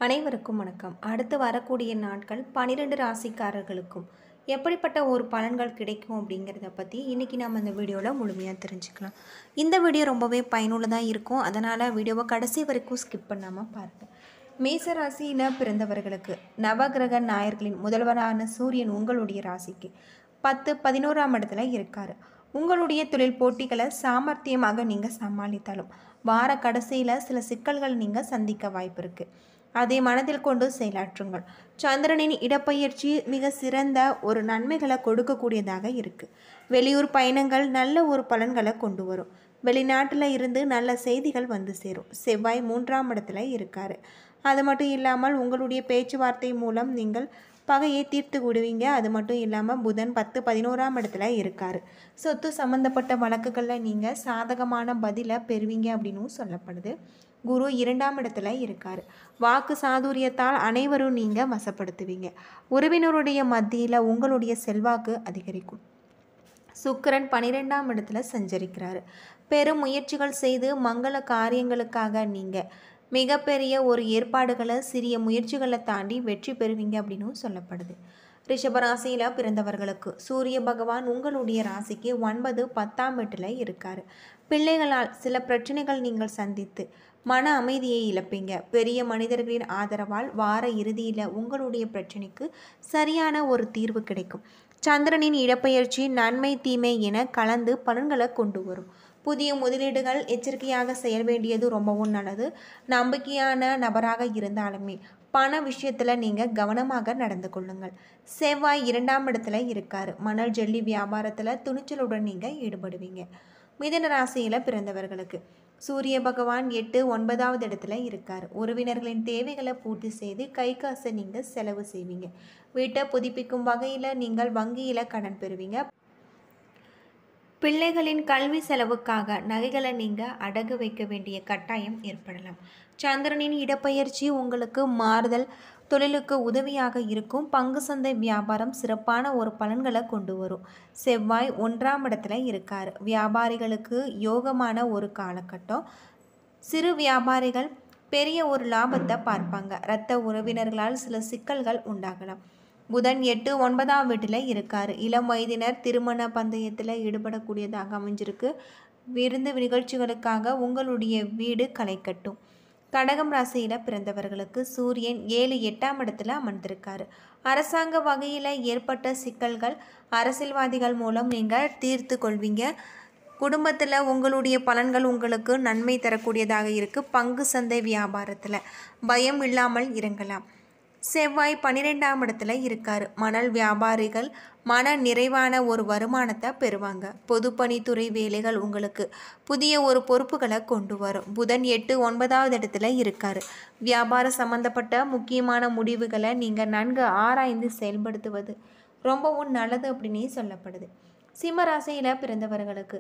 அனைவருக்கும் வணக்கம். அடுத்து வரக்கூடிய நாட்கள் 12 ராசிக்காரர்களுக்கும் எப்படிப்பட்ட ஒரு பலன்கள் கிடைக்கும் அப்படிங்கிறத பற்றி இன்றைக்கி நம்ம இந்த வீடியோவில் முழுமையாக தெரிஞ்சுக்கலாம். இந்த வீடியோ ரொம்பவே பயனுள்ளதாக இருக்கும். அதனால் வீடியோவை கடைசி வரைக்கும் ஸ்கிப் பண்ணாமல் பாருங்கள். மேச ராசியில் பிறந்தவர்களுக்கு நவகிரக நாயர்களின் முதல்வரான சூரியன் உங்களுடைய ராசிக்கு 11ஆம் இடத்துல இருக்கார். உங்களுடைய தொழில் போட்டிகளை சாமர்த்தியமாக நீங்கள் சமாளித்தாலும் வார கடைசியில் சில சிக்கல்கள் நீங்கள் சந்திக்க வாய்ப்பு இருக்குது. அதை மனதில் கொண்டு செயலாற்றுங்கள். சந்திரனின் இடப்பெயர்ச்சி மிக சிறந்த ஒரு நன்மைகளை கொடுக்கக்கூடியதாக இருக்குது. வெளியூர் பயணங்கள் நல்ல ஒரு பலன்களை கொண்டு வரும். வெளிநாட்டில் இருந்து நல்ல செய்திகள் வந்து சேரும். செவ்வாய் 3ஆம் இடத்துல இருக்கார். அது மட்டும் இல்லாமல் உங்களுடைய பேச்சுவார்த்தை மூலம் நீங்கள் பகையை தீர்த்து விடுவீங்க. அது மட்டும் இல்லாமல் புதன் 11ஆம் இடத்துல இருக்கார். சொத்து சம்மந்தப்பட்ட வழக்குகளில் நீங்கள் சாதகமான பதிலை பெறுவீங்க அப்படின்னு சொல்லப்படுது. குரு 2ஆம் இடத்துல இருக்கார். வாக்கு சாதுரியத்தால் அனைவரும் நீங்கள் வசப்படுத்துவீங்க. உறவினருடைய மத்தியில் உங்களுடைய செல்வாக்கு அதிகரிக்கும். சுக்கிரன் 12ஆம் இடத்துல சஞ்சரிக்கிறார். பெரும் முயற்சிகள் செய்து மங்கள காரியங்களுக்காக நீங்கள் மிகப்பெரிய ஒரு ஏற்பாடுகளை சிறிய முயற்சிகளை தாண்டி வெற்றி பெறுவீங்க அப்படின்னு சொல்லப்படுது. ரிஷபராசியில் பிறந்தவர்களுக்கு சூரிய பகவான் உங்களுடைய ராசிக்கு 9, 10ஆம் வீட்டில் இருக்கார். பிள்ளைகளால் சில பிரச்சனைகள் நீங்கள் சந்தித்து மன அமைதியை இழப்பீங்க. பெரிய மனிதர்களின் ஆதரவால் வார இறுதியில் உங்களுடைய பிரச்சனைக்கு சரியான ஒரு தீர்வு கிடைக்கும். சந்திரனின் இடப்பெயர்ச்சி நன்மை தீமை என கலந்து பலன்களை கொண்டு வரும். புதிய முதலீடுகள் எச்சரிக்கையாக செய்ய வேண்டியது ரொம்பவும் நல்லது. நம்பிக்கையான நபராக இருந்தாலுமே பண விஷயத்தில் நீங்கள் கவனமாக நடந்து கொள்ளுங்கள். செவ்வாய் 2ஆம் இடத்துல இருக்கார். மணல் ஜல்லி வியாபாரத்தில் துணிச்சலுடன் நீங்கள் ஈடுபடுவீங்க. மிதுன ராசியில் பிறந்தவர்களுக்கு சூரிய பகவான் 8, 9ஆவது இடத்துல இருக்கார். உறவினர்களின் தேவைகளை பூர்த்தி செய்து கை காசை நீங்கள் செலவு செய்வீங்க. வீட்டை புதுப்பிக்கும் வகையில் நீங்கள் வங்கியில் கடன் பெறுவீங்க. பிள்ளைகளின் கல்வி செலவுக்காக நகைகளை நீங்கள் அடகு வைக்க வேண்டிய கட்டாயம் ஏற்படலாம். சந்திரனின் இடப்பெயர்ச்சி உங்களுக்கு மாறுதல் தொழிலுக்கு உதவியாக இருக்கும். பங்கு சந்தை வியாபாரம் சிறப்பான ஒரு பலன்களை கொண்டு வரும். செவ்வாய் 1ஆம் இடத்துல இருக்கார். வியாபாரிகளுக்கு யோகமான ஒரு காலகட்டம். சிறு வியாபாரிகள் பெரிய ஒரு லாபத்தை பார்ப்பாங்க. இரத்த உறவினர்களால் சில சிக்கல்கள் உண்டாகலாம். புதன் 8, 9ஆம் வீட்டில் இருக்கார். இளம் வயதினர் திருமண பந்தயத்தில் ஈடுபடக்கூடியதாக அமைஞ்சிருக்கு. விருந்து நிகழ்ச்சிகளுக்காக உங்களுடைய வீடு களை கட்டும். கடகம் ராசியில் பிறந்தவர்களுக்கு சூரியன் 7, 8ஆம் இடத்துல அமர்ந்திருக்காரு. அரசாங்க வகையில் ஏற்பட்ட சிக்கல்கள் அரசியல்வாதிகள் மூலம் நீங்கள் தீர்த்து கொள்வீங்க. குடும்பத்தில் உங்களுடைய பலன்கள் உங்களுக்கு நன்மை தரக்கூடியதாக இருக்குது. பங்கு சந்தை வியாபாரத்தில் பயம் இல்லாமல் இறங்கலாம். செவ்வாய் 12ஆம் இடத்துல இருக்கார். மணல் வியாபாரிகள் மன நிறைவான ஒரு வருமானத்தை பெறுவாங்க. பொதுப்பணித்துறை வேலைகள் உங்களுக்கு புதிய ஒரு பொறுப்புகளை கொண்டு வரும். புதன் 8, 9ஆவது இடத்துல இருக்கார். வியாபார சம்பந்தப்பட்ட முக்கியமான முடிவுகளை நீங்கள் நன்கு ஆராய்ந்து செயல்படுத்துவது ரொம்பவும் நல்லது அப்படின்னு சொல்லப்படுது. சிம்ம ராசியில் பிறந்தவர்களுக்கு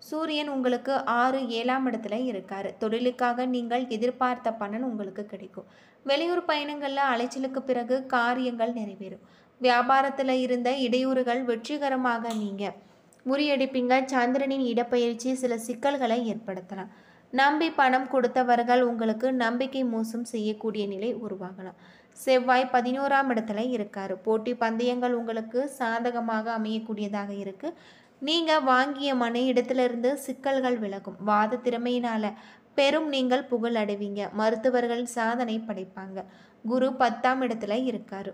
சூரியன் உங்களுக்கு 6, 7ஆம் இடத்துல இருக்கார். தொழிலுக்காக நீங்கள் எதிர்பார்த்த பலன் உங்களுக்கு கிடைக்கும். வெளியூர் பயணங்களில் அலைச்சலுக்கு பிறகு காரியங்கள் நிறைவேறும். வியாபாரத்தில் இருந்த இடையூறுகள் வெற்றிகரமாக நீங்கள் முறியடிப்பீங்க. சந்திரனின் இடப்பெயர்ச்சி சில சிக்கல்களை ஏற்படுத்தலாம். நம்பி பணம் கொடுத்தவர்கள் உங்களுக்கு நம்பிக்கை மோசம் செய்யக்கூடிய நிலை உருவாகலாம். செவ்வாய் 11ஆம் இடத்துல இருக்கார். போட்டி பந்தயங்கள் உங்களுக்கு சாதகமாக அமையக்கூடியதாக இருக்குது. நீங்கள் வாங்கிய மனை இடத்திலிருந்து சிக்கல்கள் விலகும். வாத திறமையினால் பெரும் நீங்கள் புகழ் அடைவீங்க. மருத்துவர்கள் சாதனை படைப்பாங்க. குரு 10ஆம் இடத்துல இருக்கார்.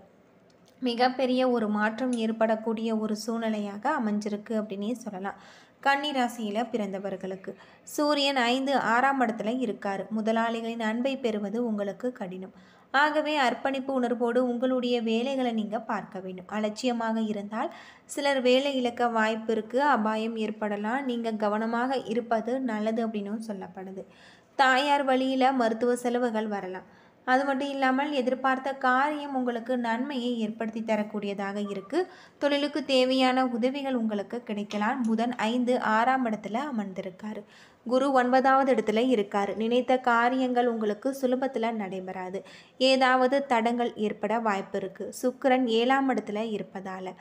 மிகப்பெரிய ஒரு மாற்றம் ஏற்படக்கூடிய ஒரு சூழ்நிலையாக அமைஞ்சிருக்கு அப்படின்னே சொல்லலாம். கன்னி ராசியில் பிறந்தவர்களுக்கு சூரியன் 5, 6ஆம் இடத்துல இருக்கார். முதலாளிகளின் அன்பை பெறுவது உங்களுக்கு கடினம். ஆகவே அர்ப்பணிப்பு உணர்வோடு உங்களுடைய வேலைகளை நீங்கள் பார்க்க வேண்டும். அலட்சியமாக இருந்தால் சிலர் வேலை இழக்க வாய்ப்பு இருக்குது. அபாயம் ஏற்படலாம். நீங்கள் கவனமாக இருப்பது நல்லது அப்படின்னு சொல்லப்படுது. தாயார் வழியில் மருத்துவ செலவுகள் வரலாம். அது மட்டும் இல்லாமல் எதிர்பார்த்த காரியம் உங்களுக்கு நன்மையை ஏற்படுத்தி தரக்கூடியதாக இருக்குது. தொழிலுக்கு தேவையான உதவிகள் உங்களுக்கு கிடைக்கலாம். புதன் 5, 6ஆம் இடத்துல அமர்ந்திருக்காரு. குரு 9ஆவது இடத்துல இருக்கார். நினைத்த காரியங்கள் உங்களுக்கு சுலபத்தில் நடைபெறாது. ஏதாவது தடங்கள் ஏற்பட வாய்ப்பு இருக்குது. சுக்கிரன் 7ஆம் இடத்துல இருப்பதால்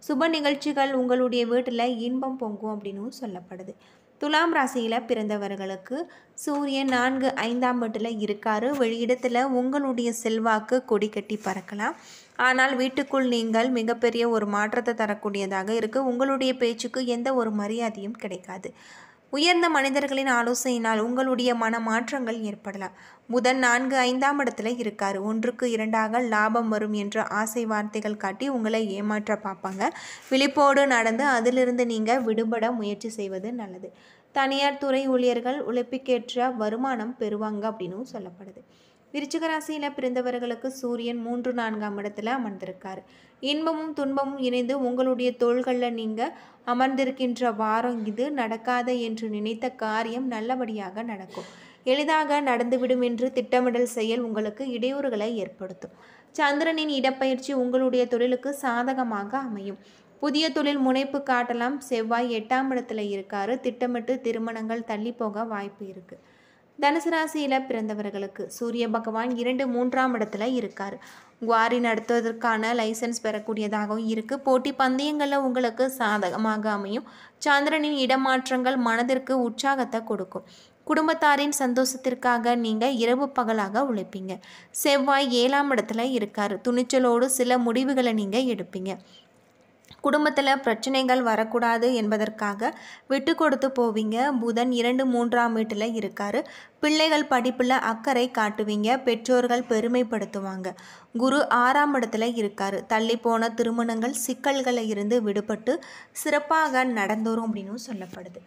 சுப நிகழ்ச்சிகள் உங்களுடைய வீட்டில் இன்பம் பொங்கும் அப்படின்னு சொல்லப்படுது. துலாம் ராசியில் பிறந்தவர்களுக்கு சூரியன் 4, 5ஆம் வீட்டில் இருக்காரு. வெளியிடத்தில் உங்களுடைய செல்வாக்கு கொடி கட்டி பறக்கலாம். ஆனால் வீட்டுக்குள் நீங்கள் மிகப்பெரிய ஒரு மாற்றத்தை தரக்கூடியதாக இருக்குது. உங்களுடைய பேச்சுக்கு எந்த ஒரு மரியாதையும் கிடைக்காது. உயர்ந்த மனிதர்களின் ஆலோசனையினால் உங்களுடைய மனமாற்றங்கள் ஏற்படலாம். புதன் 4, 5ஆம் இடத்துல இருக்காரு. 1க்கு 2ஆக லாபம் வரும் என்ற ஆசை வார்த்தைகள் காட்டி உங்களை ஏமாற்ற பார்ப்பாங்க. விழிப்போடு நடந்து அதிலிருந்து நீங்கள் விடுபட முயற்சி செய்வது நல்லது. தனியார் துறை ஊழியர்கள் உழைப்புக்கேற்ற வருமானம் பெறுவாங்க அப்படின்னு சொல்லப்படுது. விருச்சிக ராசியில் பிறந்தவர்களுக்கு சூரியன் 3, 4ஆம் இடத்துல அமர்ந்திருக்காரு. இன்பமும் துன்பமும் இணைந்து உங்களுடைய தோள்களில் நீங்கள் அமர்ந்திருக்கின்ற வாரம் இது. நடக்காத என்று நினைத்த காரியம் நல்லபடியாக நடக்கும். எளிதாக நடந்துவிடும் என்று திட்டமிடல் செயல் உங்களுக்கு இடையூறுகளை ஏற்படுத்தும். சந்திரனின் இடப்பெயர்ச்சி உங்களுடைய தொழிலுக்கு சாதகமாக அமையும். புதிய தொழில் முனைப்பு காட்டலாம். செவ்வாய் 8ஆம் இடத்துல இருக்காரு. திட்டமிட்டு திருமணங்கள் தள்ளி போக வாய்ப்பு இருக்குது. தனுசு ராசியில் பிறந்தவர்களுக்கு சூரிய பகவான் 2, 3ஆம் இடத்துல இருக்கார். குவாரி நடத்துவதற்கான லைசன்ஸ் பெறக்கூடியதாகவும் இருக்குது. போட்டி பந்தயங்களில் உங்களுக்கு சாதகமாக அமையும். சந்திரனின் இடமாற்றங்கள் மனதிற்கு உற்சாகத்தை கொடுக்கும். குடும்பத்தாரின் சந்தோஷத்திற்காக நீங்கள் இரவு பகலாக உழைப்பீங்க. செவ்வாய் 7ஆம் இடத்துல இருக்கார். துணிச்சலோடு சில முடிவுகளை நீங்கள் எடுப்பீங்க. குடும்பத்தில் பிரச்சனைகள் வரக்கூடாது என்பதற்காக விட்டு கொடுத்து போவீங்க. புதன் 2, 3ஆம் வீட்டில் இருக்கார். பிள்ளைகள் படிப்பில் அக்கறை காட்டுவீங்க. பெற்றோர்கள் பெருமைப்படுத்துவாங்க. குரு 6ஆம் இடத்துல இருக்கார். தள்ளி போன திருமணங்கள் சிக்கல்களில் இருந்து விடுபட்டு சிறப்பாக நடந்தோறும் அப்படின்னு சொல்லப்படுது.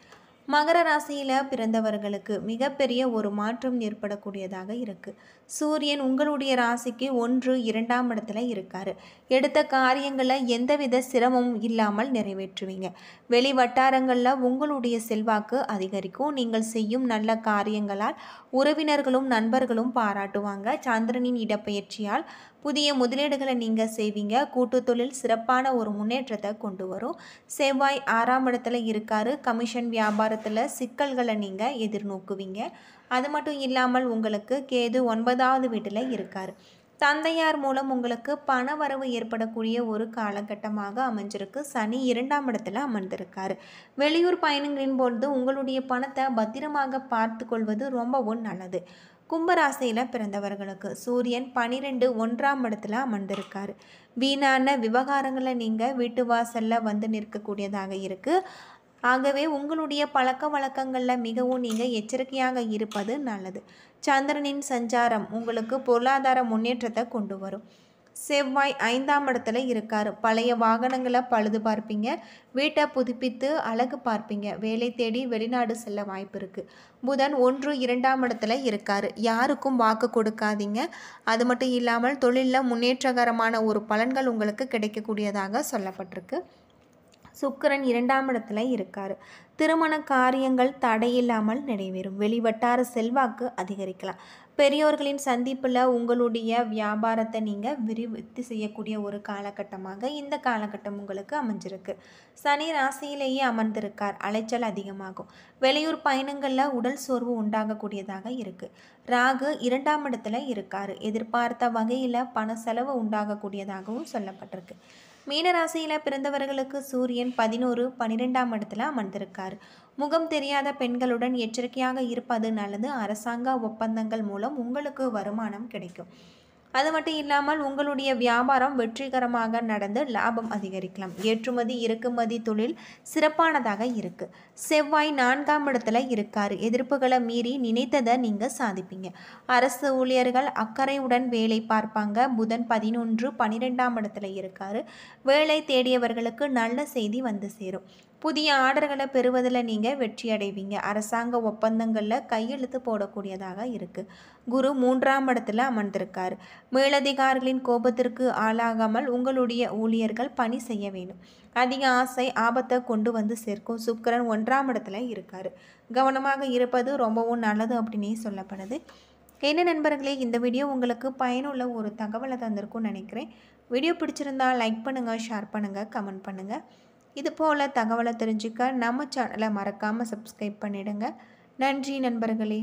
மகர ராசியில் பிறந்தவர்களுக்கு மிகப்பெரிய ஒரு மாற்றம் ஏற்படக்கூடியதாக இருக்குது. சூரியன் உங்களுடைய ராசிக்கு 1, 2ஆம் இடத்துல இருக்கார். எடுத்த காரியங்களை எந்தவித சிரமமும் இல்லாமல் நிறைவேற்றுவீங்க. வெளி வட்டாரங்களில் உங்களுடைய செல்வாக்கு அதிகரிக்கும். நீங்கள் செய்யும் நல்ல காரியங்களால் உறவினர்களும் நண்பர்களும் பாராட்டுவாங்க. சந்திரனின் இடப்பெயர்ச்சியால் புதிய முதலீடுகளை நீங்கள் செய்வீங்க. கூட்டு தொழில் சிறப்பான ஒரு முன்னேற்றத்தை கொண்டு வரும். செவ்வாய் 6ஆம் இடத்துல இருக்காரு. கமிஷன் வியாபாரத்தில் சிக்கல்களை நீங்கள் எதிர்நோக்குவீங்க. அது மட்டும் இல்லாமல் உங்களுக்கு கேது 9ஆவது வீட்டில் இருக்கார். தந்தையார் மூலம் உங்களுக்கு பண வரவு ஏற்படக்கூடிய ஒரு காலகட்டமாக அமைஞ்சிருக்கு. சனி 2ஆம் இடத்துல அமர்ந்திருக்காரு. வெளியூர் பயணங்களின் பொழுது உங்களுடைய பணத்தை பத்திரமாக பார்த்து கொள்வது ரொம்பவும் நல்லது. கும்பராசியில் பிறந்தவர்களுக்கு சூரியன் 12, 1ஆம் இடத்துல அமர்ந்திருக்காரு. வீணான விவகாரங்களை நீங்கள் வீட்டு வாசலில் வந்து நிற்கக்கூடியதாக இருக்குது. ஆகவே உங்களுடைய பழக்க வழக்கங்களில் மிகவும் நீங்கள் எச்சரிக்கையாக இருப்பது நல்லது. சந்திரனின் சஞ்சாரம் உங்களுக்கு பொருளாதார முன்னேற்றத்தை கொண்டு வரும். செவ்வாய் 5ஆம் இடத்துல இருக்கார். பழைய வாகனங்களை பழுது பார்ப்பீங்க. வீட்டை புதுப்பித்து அழகு பார்ப்பீங்க. வேலை தேடி வெளிநாடு செல்ல வாய்ப்பு இருக்குது. புதன் 1, 2ஆம் இடத்துல இருக்கார். யாருக்கும் வாக்கு கொடுக்காதீங்க. அது மட்டும் இல்லாமல் தொழிலில் முன்னேற்றகரமான ஒரு பலன்கள் உங்களுக்கு கிடைக்கக்கூடியதாக சொல்லப்பட்டிருக்கு. சுக்கிரன் 2ஆம் இடத்துல இருக்கார். திருமண காரியங்கள் தடையில்லாமல் நிறைவேறும். வெளிவட்டார செல்வாக்கு அதிகரிக்கலாம். பெரியோர்களின் சந்திப்பில் உங்களுடைய வியாபாரத்தை நீங்கள் விரிவுத்தி செய்யக்கூடிய ஒரு காலகட்டமாக இந்த காலகட்டம் உங்களுக்கு அமைஞ்சிருக்கு. சனி ராசியிலேயே அமர்ந்திருக்கார். அலைச்சல் அதிகமாகும். வெளியூர் பயணங்களில் உடல் சோர்வு உண்டாகக்கூடியதாக இருக்குது. ராகு 2ஆம் இடத்துல இருக்கார். எதிர்பார்த்த வகையில் பண செலவு உண்டாகக்கூடியதாகவும் சொல்லப்பட்டிருக்கு. மீனராசியில் பிறந்தவர்களுக்கு சூரியன் 11, 12ஆம் இடத்துல அமர்ந்திருக்கார். முகம் தெரியாத பெண்களுடன் எச்சரிக்கையாக இருப்பது நல்லது. அரசாங்க ஒப்பந்தங்கள் மூலம் உங்களுக்கு வருமானம் கிடைக்கும். அது மட்டும் இல்லாமல் உங்களுடைய வியாபாரம் வெற்றிகரமாக நடந்து லாபம் அதிகரிக்கலாம். ஏற்றுமதி இறக்குமதி தொழில் சிறப்பானதாக இருக்குது. செவ்வாய் 4ஆம் இடத்துல இருக்கார். எதிர்ப்புகளை மீறி நினைத்ததை நீங்கள் சாதிப்பீங்க. அரசு ஊழியர்கள் அக்கறையுடன் வேலை பார்ப்பாங்க. புதன் 11, 12ஆம் இடத்துல இருக்கார். வேலை தேடியவர்களுக்கு நல்ல செய்தி வந்து சேரும். புதிய ஆர்டர்களை பெறுவதில் நீங்கள் வெற்றி அடைவீங்க. அரசாங்க ஒப்பந்தங்களில் கையெழுத்து போடக்கூடியதாக இருக்குது. குரு 3ஆம் இடத்துல அமர்ந்திருக்கார். மேலதிகாரிகளின் கோபத்திற்கு ஆளாகாமல் உங்களுடைய ஊழியர்கள் பணி செய்ய வேண்டும். அதிக ஆசை ஆபத்தை கொண்டு வந்து சேர்க்கும். சுக்கிரன் 1ஆம் இடத்துல இருக்கார். கவனமாக இருப்பது ரொம்பவும் நல்லது அப்படின்னே சொல்லப்படுது. என்ன நண்பர்களே, இந்த வீடியோ உங்களுக்கு பயனுள்ள ஒரு தகவலை தந்திருக்கும்னு நினைக்கிறேன். வீடியோ பிடிச்சிருந்தால் லைக் பண்ணுங்கள், ஷேர் பண்ணுங்கள், கமெண்ட் பண்ணுங்கள். இது போல் தகவலை தெரிஞ்சுக்க நம்ம சேனலை மறக்காமல் சப்ஸ்கிரைப் பண்ணிடுங்க. நன்றி நண்பர்களே.